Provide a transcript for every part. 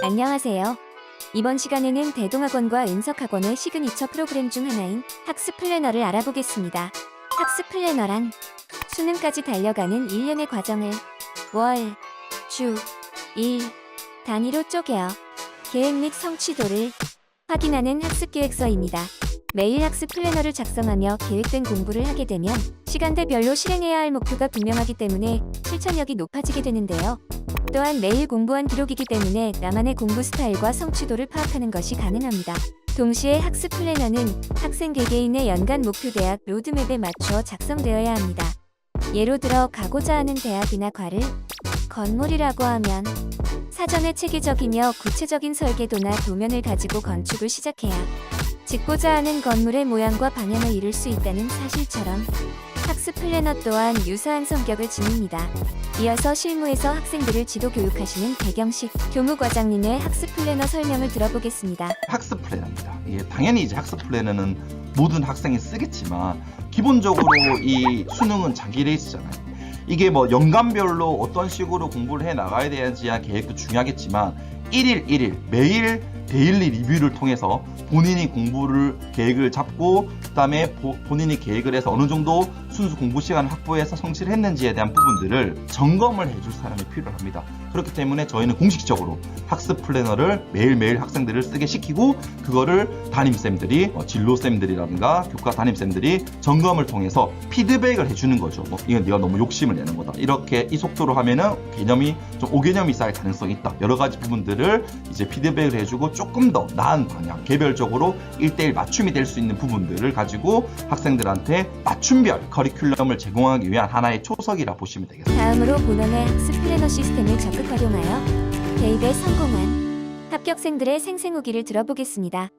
안녕하세요. 이번 시간에는 대동학원과 은석학원의 시그니처 프로그램 중 하나인 학습 플래너를 알아보겠습니다. 학습 플래너란 수능까지 달려가는 일련의 과정을 월, 주, 일 단위로 쪼개어 계획 및 성취도를 확인하는 학습계획서입니다. 매일 학습 플래너를 작성하며 계획된 공부를 하게 되면 시간대별로 실행해야 할 목표가 분명하기 때문에 실천력이 높아지게 되는데요. 또한 매일 공부한 기록이기 때문에 나만의 공부 스타일과 성취도를 파악하는 것이 가능합니다. 동시에 학습 플래너는 학생 개개인의 연간 목표 대학 로드맵에 맞추어 작성되어야 합니다. 예로 들어 가고자 하는 대학이나 과를 건물이라고 하면 사전에 체계적이며 구체적인 설계도나 도면을 가지고 건축을 시작해야 짓고자 하는 건물의 모양과 방향을 이룰 수 있다는 사실처럼 학습 플래너 또한 유사한 성격을 지닙니다. 이어서 실무에서 학생들을 지도 교육하시는 배경식 교무과장님의 학습 플래너 설명을 들어보겠습니다. 학습 플래너입니다. 당연히 이제 학습 플래너는 모든 학생이 쓰겠지만 기본적으로 이 수능은 자기 레이스잖아요. 이게 뭐 연간별로 어떤 식으로 공부를 해 나가야 되는지 계획도 중요하겠지만 1일 1일 매일 데일리 리뷰를 통해서 본인이 공부를 계획을 잡고 그다음에 본인이 계획을 해서 어느 정도 순수 공부 시간을 확보해서 성취를 했는지에 대한 부분들을 점검을 해줄 사람이 필요합니다. 그렇기 때문에 저희는 공식적으로 학습 플래너를 매일매일 학생들을 쓰게 시키고 그거를 담임쌤들이 진로쌤들이라든가 교과 담임쌤들이 점검을 통해서 피드백을 해주는 거죠. 이건 네가 너무 욕심을 내는 거다. 이렇게 이 속도로 하면은 개념이 좀 오개념이 쌓일 가능성이 있다. 여러 가지 부분들을 이제 피드백을 해주고 조금 더 나은 방향, 개별적으로 1대1 맞춤이 될 수 있는 부분들을 가지고 학생들한테 맞춤별 커리큘럼을 제공하기 위한 하나의 초석이라 보시면 되겠습니다. 다음으로 본원의 학습 플래너 시스템을 적극 활용하여 대입에 성공한 합격생들의 생생후기를 들어보겠습니다.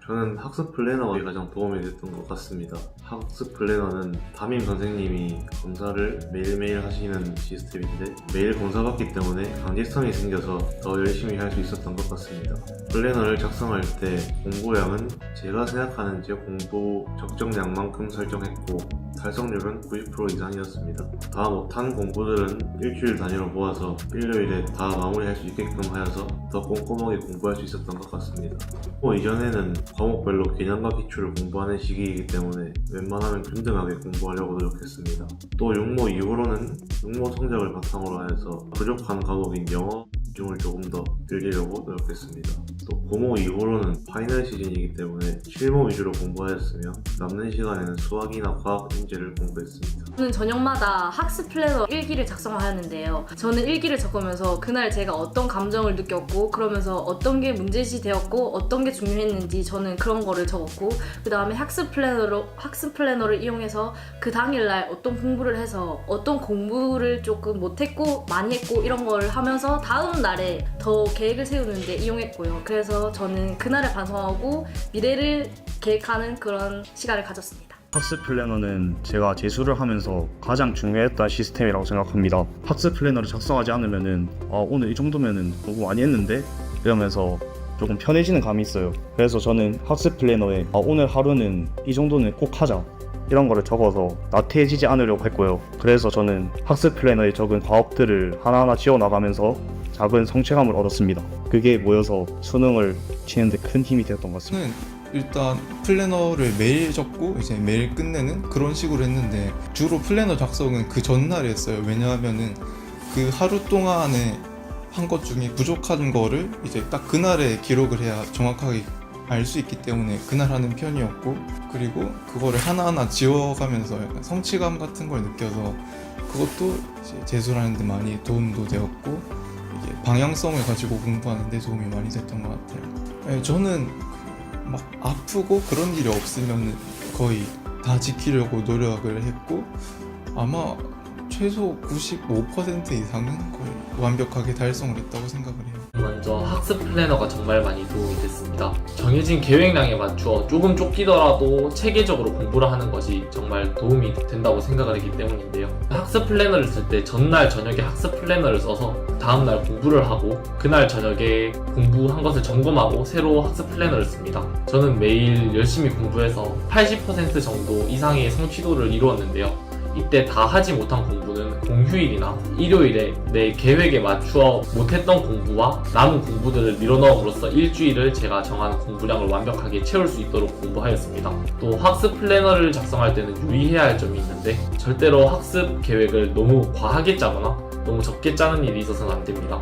저는 학습 플래너가 가장 도움이 됐던 것 같습니다. 학습 플래너는 담임 선생님이 검사를 매일매일 하시는 시스템인데 매일 검사받기 때문에 강제성이 생겨서 더 열심히 할 수 있었던 것 같습니다. 플래너를 작성할 때 공부량은 제가 생각하는 제 공부 적정량만큼 설정했고 달성률은 90% 이상이었습니다. 다 못한 공부들은 일주일 단위로 모아서 일요일에 다 마무리할 수 있게끔 하여서 더 꼼꼼하게 공부할 수 있었던 것 같습니다. 이전에는 과목별로 개념과 기출을 공부하는 시기이기 때문에 웬만하면 균등하게 공부하려고 노력했습니다. 또 육모 이후로는 육모 성적을 바탕으로 하여서 부족한 과목인 영어 비중을 조금 더 늘리려고 노력했습니다. 또 고모 이후로는 파이널 시즌이기 때문에 실무 위주로 공부하였으며 남는 시간에는 수학이나 과학, 인재를 공부했습니다. 저는 저녁마다 학습 플래너 일기를 작성하였는데요. 저는 일기를 적으면서 그날 제가 어떤 감정을 느꼈고 그러면서 어떤 게 문제시 되었고 어떤 게 중요했는지 저는 그런 거를 적었고 그 다음에 학습 플래너를 이용해서 그 당일날 어떤 공부를 해서 어떤 공부를 조금 못했고 많이 했고 이런 걸 하면서 다음 날에 더 계획을 세우는데 이용했고요. 그래서 저는 그날을 반성하고 미래를 계획하는 그런 시간을 가졌습니다. 학습 플래너는 제가 재수를 하면서 가장 중요했던 시스템이라고 생각합니다. 학습 플래너를 작성하지 않으면은 오늘 이 정도면은 너무 많이 했는데 이러면서 조금 편해지는 감이 있어요. 그래서 저는 학습 플래너에 오늘 하루는 이 정도는 꼭 하자 이런 거를 적어서 나태해지지 않으려고 했고요. 그래서 저는 학습 플래너에 적은 과업들을 하나하나 지워나가면서 작은 성취감을 얻었습니다. 그게 모여서 수능을 치는데 큰 힘이 되었던 것 같습니다. 일단 플래너를 매일 적고 이제 매일 끝내는 그런 식으로 했는데 주로 플래너 작성은 그 전날에 했어요. 왜냐하면은 그 하루 동안에 한 것 중에 부족한 거를 이제 딱 그날에 기록을 해야 정확하게 알 수 있기 때문에 그날 하는 편이었고, 그리고 그거를 하나하나 지워가면서 약간 성취감 같은 걸 느껴서 그것도 이제 재수를 하는데 많이 도움도 되었고 이제 방향성을 가지고 공부하는 데 도움이 많이 됐던 것 같아요. 저는 막 아프고 그런 일이 없으면 거의 다 지키려고 노력을 했고 아마 최소 95% 이상은 거의 완벽하게 달성을 했다고 생각을 해요. 먼저 학습 플래너가 정말 많이 도움이 됐습니다. 정해진 계획량에 맞추어 조금 쫓기더라도 체계적으로 공부를 하는 것이 정말 도움이 된다고 생각을 했기 때문인데요. 학습 플래너를 쓸 때 전날 저녁에 학습 플래너를 써서 다음날 공부를 하고 그날 저녁에 공부한 것을 점검하고 새로 학습 플래너를 씁니다. 저는 매일 열심히 공부해서 80% 정도 이상의 성취도를 이루었는데요. 이때 다 하지 못한 공부는 공휴일이나 일요일에 내 계획에 맞추어 못했던 공부와 남은 공부들을 밀어넣음으로써 일주일을 제가 정한 공부량을 완벽하게 채울 수 있도록 공부하였습니다. 또 학습 플래너를 작성할 때는 유의해야 할 점이 있는데 절대로 학습 계획을 너무 과하게 짜거나 너무 적게 짜는 일이 있어서는 안 됩니다.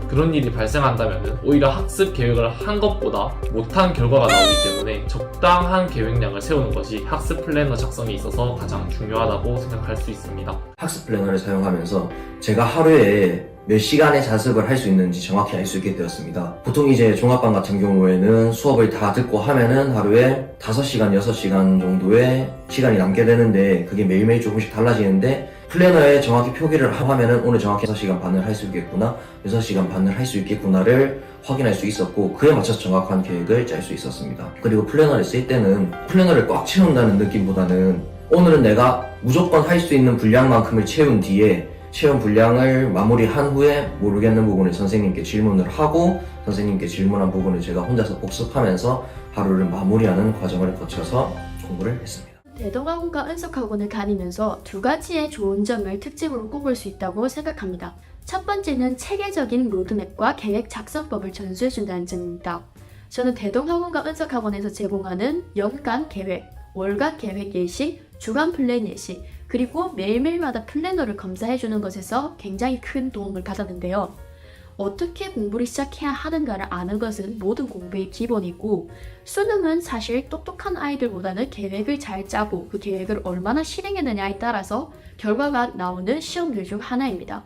그런 일이 발생한다면 오히려 학습 계획을 한 것보다 못한 결과가 나오기 때문에 적당한 계획량을 세우는 것이 학습 플래너 작성에 있어서 가장 중요하다고 생각할 수 있습니다. 학습 플래너를 사용하면서 제가 하루에 몇 시간의 자습을 할 수 있는지 정확히 알 수 있게 되었습니다. 보통 이제 종합반 같은 경우에는 수업을 다 듣고 하면은 하루에 5시간, 6시간 정도의 시간이 남게 되는데 그게 매일매일 조금씩 달라지는데 플래너에 정확히 표기를 하면은 오늘 정확히 6시간 반을 할 수 있겠구나, 6시간 반을 할 수 있겠구나를 확인할 수 있었고 그에 맞춰서 정확한 계획을 짤 수 있었습니다. 그리고 플래너를 쓸 때는 플래너를 꽉 채운다는 느낌보다는 오늘은 내가 무조건 할 수 있는 분량만큼을 채운 뒤에 체험 분량을 마무리한 후에 모르겠는 부분을 선생님께 질문을 하고 선생님께 질문한 부분을 제가 혼자서 복습하면서 하루를 마무리하는 과정을 거쳐서 공부를 했습니다. 대동학원과 은석학원을 다니면서 두 가지의 좋은 점을 특징으로 꼽을 수 있다고 생각합니다. 첫 번째는 체계적인 로드맵과 계획 작성법을 전수해준다는 점입니다. 저는 대동학원과 은석학원에서 제공하는 연간 계획, 월간 계획 예시, 주간 플랜 예시, 그리고 매일매일마다 플래너를 검사해주는 것에서 굉장히 큰 도움을 받았는데요. 어떻게 공부를 시작해야 하는가를 아는 것은 모든 공부의 기본이고 수능은 사실 똑똑한 아이들보다는 계획을 잘 짜고 그 계획을 얼마나 실행했느냐에 따라서 결과가 나오는 시험들 중 하나입니다.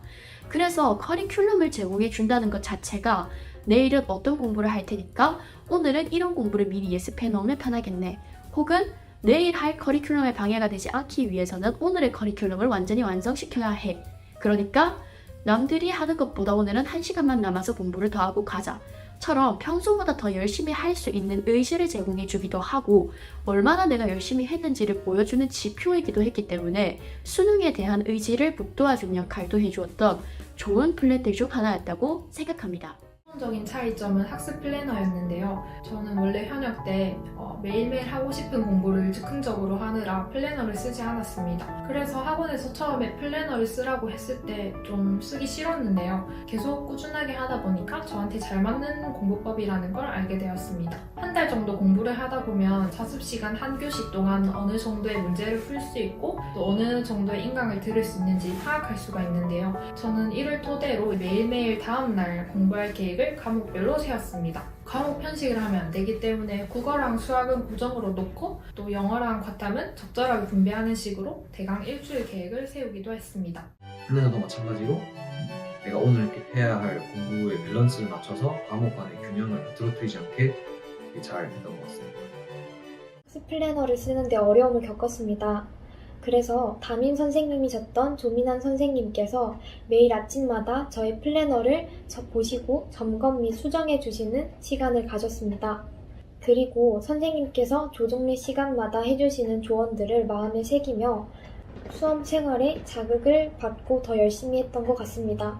그래서 커리큘럼을 제공해 준다는 것 자체가 내일은 어떤 공부를 할 테니까 오늘은 이런 공부를 미리 예습해 놓으면 편하겠네, 혹은 내일 할 커리큘럼에 방해가 되지 않기 위해서는 오늘의 커리큘럼을 완전히 완성시켜야 해. 그러니까 남들이 하는 것보다 오늘은 1시간만 남아서 공부를 더 하고 가자 처럼 평소보다 더 열심히 할 수 있는 의지를 제공해 주기도 하고 얼마나 내가 열심히 했는지를 보여주는 지표이기도 했기 때문에 수능에 대한 의지를 북돋아주는 역할도 해주었던 좋은 플랜들 중 하나였다고 생각합니다. 기본적인 차이점은 학습 플래너였는데요. 저는 원래 현역 때 매일매일 하고 싶은 공부를 즉흥적으로 하느라 플래너를 쓰지 않았습니다. 그래서 학원에서 처음에 플래너를 쓰라고 했을 때 좀 쓰기 싫었는데요. 계속 꾸준하게 하다 보니까 저한테 잘 맞는 공부법이라는 걸 알게 되었습니다. 한 달 정도 공부를 하다 보면 자습 시간 한 교시 동안 어느 정도의 문제를 풀 수 있고 또 어느 정도의 인강을 들을 수 있는지 파악할 수가 있는데요. 저는 이를 토대로 매일매일 다음날 공부할 계획을 과목별로 세웠습니다. 과목 편식을 하면 안 되기 때문에 국어랑 수학은 고정으로 놓고 또 영어랑 과탐은 적절하게 분배하는 식으로 대강 일주일 계획을 세우기도 했습니다. 플래너도 마찬가지로 내가 오늘 해야 할 공부의 밸런스를 맞춰서 과목 간의 균형을 흐트러뜨리지 않게 잘 했던 것 같습니다. 학습 플래너를 쓰는데 어려움을 겪었습니다. 그래서 담임 선생님이셨던 조민환 선생님께서 매일 아침마다 저의 플래너를 보시고 점검 및 수정해 주시는 시간을 가졌습니다. 그리고 선생님께서 조정례 시간마다 해주시는 조언들을 마음에 새기며 수험 생활에 자극을 받고 더 열심히 했던 것 같습니다.